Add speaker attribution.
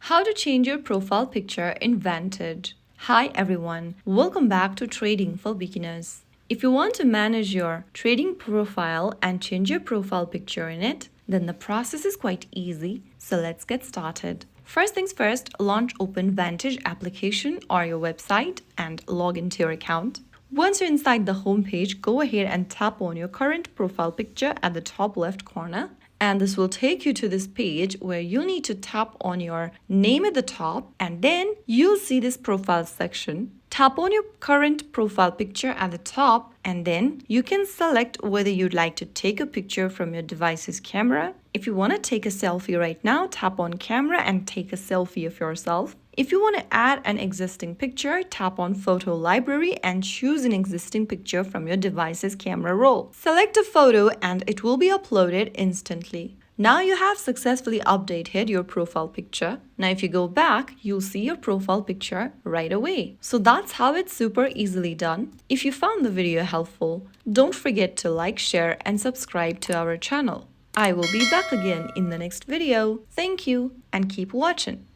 Speaker 1: How to change your profile picture in Vantage. Hi everyone, welcome back to Trading for Beginners. If you want to manage your trading profile and change your profile picture in it, then the process is quite easy. So let's get started. First things first, launch open Vantage application or your website and log into your account. Once you're inside the home page, go ahead and tap on your current profile picture at the top left corner. And this will take you to this page where you'll need to tap on your name at the top, and then you'll see this profile section. Tap on your current profile picture at the top, and then you can select whether you'd like to take a picture from your device's camera. If you want to take a selfie right now, tap on camera and take a selfie of yourself. If you want to add an existing picture, tap on photo library and choose an existing picture from your device's camera roll. Select a photo and it will be uploaded instantly. Now you have successfully updated your profile picture. Now if you go back, you'll see your profile picture right away. So that's how it's super easily done. If you found the video helpful, don't forget to like, share and subscribe to our channel. I will be back again in the next video. Thank you and keep watching.